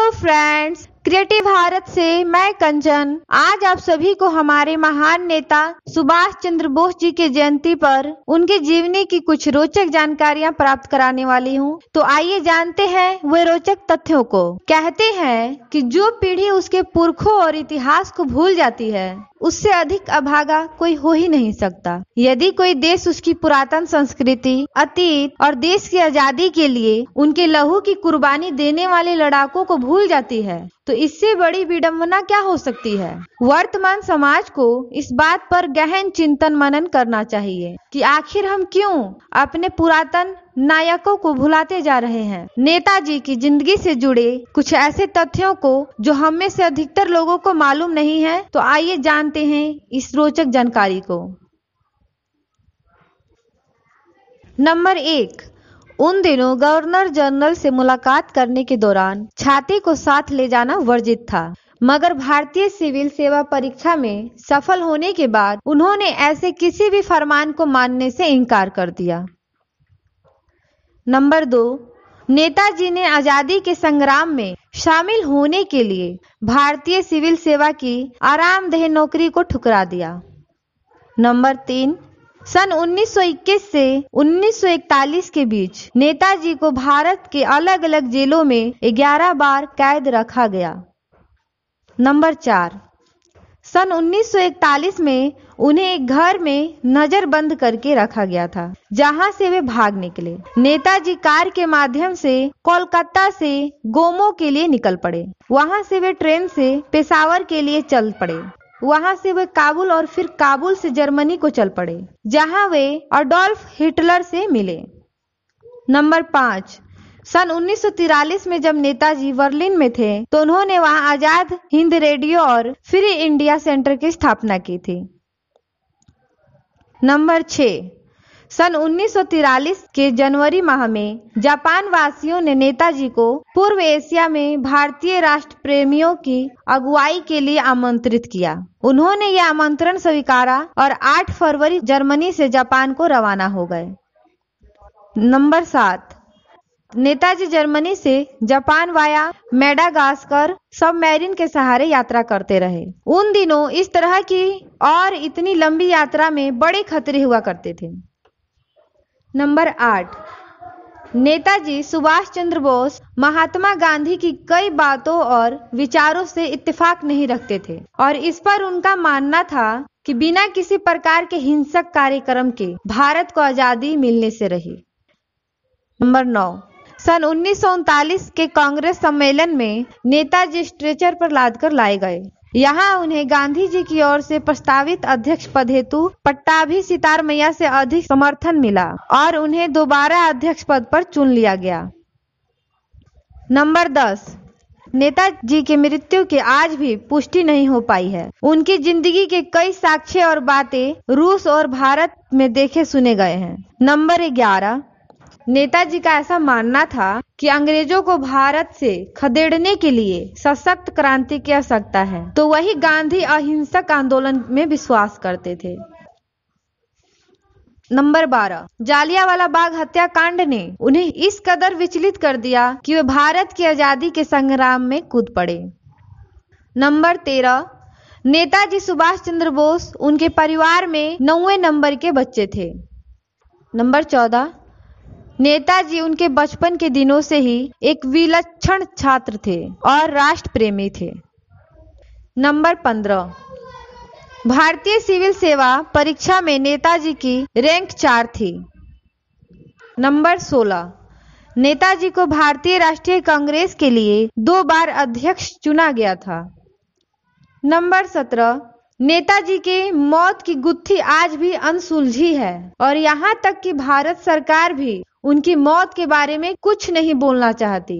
Hello friends, creative Bharat से मैं कंचन आज आप सभी को हमारे महान नेता सुभाष चंद्र बोस जी के जयंती पर उनके जीवनी की कुछ रोचक जानकारियां प्राप्त कराने वाली हूं। तो आइए जानते हैं वे रोचक तथ्यों को। कहते हैं कि जो पीढ़ी उसके पुरखों और इतिहास को भूल जाती है उससे अधिक अभागा कोई हो ही नहीं सकता। यदि कोई देश उसकी पुरातन संस्कृति, अतीत और देश की आजादी के लिए उनके लहू की कुर्बानी देने वाले लड़ाकों को भूल जाती है तो इससे बड़ी विडंबना क्या हो सकती है। वर्तमान समाज को इस बात पर गहन चिंतन मनन करना चाहिए कि आखिर हम क्यों अपने पुरातन नायकों को भुलाते जा रहे हैं। नेताजी की जिंदगी से जुड़े कुछ ऐसे तथ्यों को जो हम में से अधिकतर लोगों को मालूम नहीं है, तो आइए जानते हैं इस रोचक जानकारी को। नंबर 1, उन दिनों गवर्नर जनरल से मुलाकात करने के दौरान छाती को साथ ले जाना वर्जित था, मगर भारतीय सिविल सेवा परीक्षा में सफल होने के बाद उन्होंने ऐसे किसी भी फरमान को मानने से इनकार कर दिया। नंबर 2, नेताजी ने आजादी के संग्राम में शामिल होने के लिए भारतीय सिविल सेवा की आरामदेह नौकरी को ठुकरा दिया। नंबर 3, सन 1921 से 1941 के बीच नेताजी को भारत के अलग अलग जेलों में 11 बार कैद रखा गया। नंबर 4, सन 1941 में उन्हें एक घर में नजरबंद करके रखा गया था, जहां से वे भाग निकले। नेताजी कार के माध्यम से कोलकाता से गोमो के लिए निकल पड़े। वहां से वे ट्रेन से पेशावर के लिए चल पड़े। वहां से वे काबुल और फिर काबुल से जर्मनी को चल पड़े, जहां वे अडोल्फ हिटलर से मिले। नंबर 5, सन 1943 में जब नेताजी बर्लिन में थे तो उन्होंने वहां आजाद हिंद रेडियो और फ्री इंडिया सेंटर की स्थापना की थी। नंबर 6, सन 1943 के जनवरी माह में जापान वासियों ने नेताजी को पूर्व एशिया में भारतीय राष्ट्र प्रेमियों की अगुवाई के लिए आमंत्रित किया। उन्होंने यह आमंत्रण स्वीकारा और 8 फरवरी जर्मनी से जापान को रवाना हो गए। नंबर 7, नेताजी जर्मनी से जापान वाया मेडागास्कर सबमरीन के सहारे यात्रा करते रहे। उन दिनों इस तरह की और इतनी लंबी यात्रा में बड़े खतरे हुआ करते थे। नंबर 8, नेताजी सुभाष चंद्र बोस महात्मा गांधी की कई बातों और विचारों से इत्तेफाक नहीं रखते थे और इस पर उनका मानना था कि बिना किसी प्रकार के हिंसक कार्यक्रम के भारत को आजादी मिलने से रही। नंबर 9, सन 1939 के कांग्रेस सम्मेलन में नेताजी स्ट्रेचर पर लादकर लाए गए। यहाँ उन्हें गांधी जी की ओर से प्रस्तावित अध्यक्ष पद हेतु पट्टाभी सितार मैया से अधिक समर्थन मिला और उन्हें दोबारा अध्यक्ष पद पर चुन लिया गया। नंबर 10, नेताजी की मृत्यु की आज भी पुष्टि नहीं हो पाई है। उनकी जिंदगी के कई साक्ष्य और बातें रूस और भारत में देखे सुने गए हैं। नंबर 11, नेताजी का ऐसा मानना था कि अंग्रेजों को भारत से खदेड़ने के लिए सशक्त क्रांति की आवश्यकता है, तो वही गांधी अहिंसक आंदोलन में विश्वास करते थे। नंबर 12, जालियांवाला बाग हत्याकांड ने उन्हें इस कदर विचलित कर दिया कि वे भारत की आजादी के संग्राम में कूद पड़े। नंबर 13, नेताजी सुभाष चंद्र बोस उनके परिवार में 9वें नंबर के बच्चे थे। नंबर 14, नेताजी उनके बचपन के दिनों से ही एक विलक्षण छात्र थे और राष्ट्र प्रेमी थे। नंबर 15, भारतीय सिविल सेवा परीक्षा में नेताजी की रैंक 4 थी। नंबर 16, नेताजी को भारतीय राष्ट्रीय कांग्रेस के लिए 2 बार अध्यक्ष चुना गया था। नंबर 17, नेताजी के मौत की गुत्थी आज भी अनसुलझी है और यहाँ तक कि भारत सरकार भी उनकी मौत के बारे में कुछ नहीं बोलना चाहती।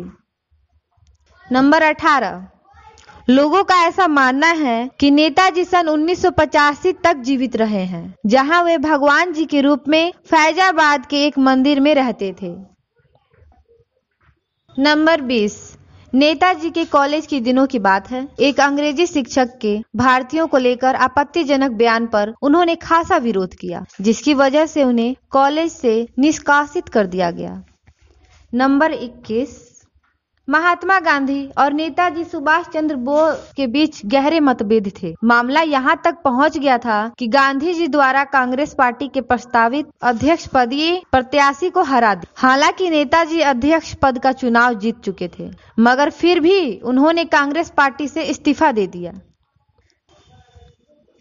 नंबर 18, लोगों का ऐसा मानना है कि नेताजी सन 1985 तक जीवित रहे हैं, जहां वे भगवान जी के रूप में फैजाबाद के एक मंदिर में रहते थे। नंबर 20, नेताजी के कॉलेज के दिनों की बात है। एक अंग्रेजी शिक्षक के भारतीयों को लेकर आपत्तिजनक बयान पर उन्होंने खासा विरोध किया, जिसकी वजह से उन्हें कॉलेज से निष्कासित कर दिया गया। नंबर 21, महात्मा गांधी और नेताजी सुभाष चंद्र बोस के बीच गहरे मतभेद थे। मामला यहाँ तक पहुँच गया था कि गांधी जी द्वारा कांग्रेस पार्टी के प्रस्तावित अध्यक्ष पदीय प्रत्याशी को हरा दिया। हालांकि नेताजी अध्यक्ष पद का चुनाव जीत चुके थे, मगर फिर भी उन्होंने कांग्रेस पार्टी से इस्तीफा दे दिया।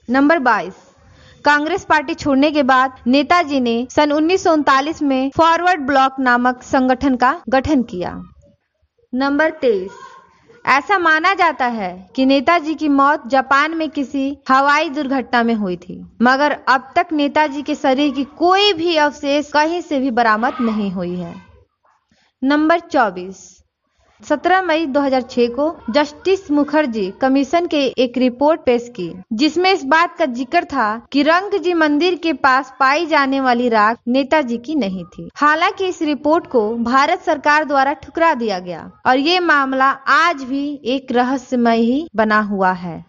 नंबर 22, कांग्रेस पार्टी छोड़ने के बाद नेताजी ने सन 1939 में फॉरवर्ड ब्लॉक नामक संगठन का गठन किया। नंबर 23, ऐसा माना जाता है कि नेताजी की मौत जापान में किसी हवाई दुर्घटना में हुई थी, मगर अब तक नेताजी के शरीर की कोई भी अवशेष कहीं से भी बरामद नहीं हुई है। नंबर 24, 17 मई 2006 को जस्टिस मुखर्जी कमीशन के एक रिपोर्ट पेश की, जिसमें इस बात का जिक्र था कि रंगजी मंदिर के पास पाई जाने वाली राख नेताजी की नहीं थी। हालांकि इस रिपोर्ट को भारत सरकार द्वारा ठुकरा दिया गया और ये मामला आज भी एक रहस्यमय ही बना हुआ है।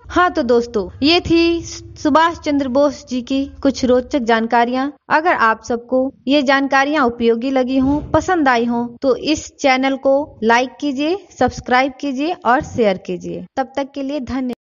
हाँ तो दोस्तों, ये थी सुभाष चंद्र बोस जी की कुछ रोचक जानकारियाँ। अगर आप सबको ये जानकारियाँ उपयोगी लगी हों, पसंद आई हों, तो इस चैनल को लाइक कीजिए, सब्सक्राइब कीजिए और शेयर कीजिए। तब तक के लिए धन्यवाद।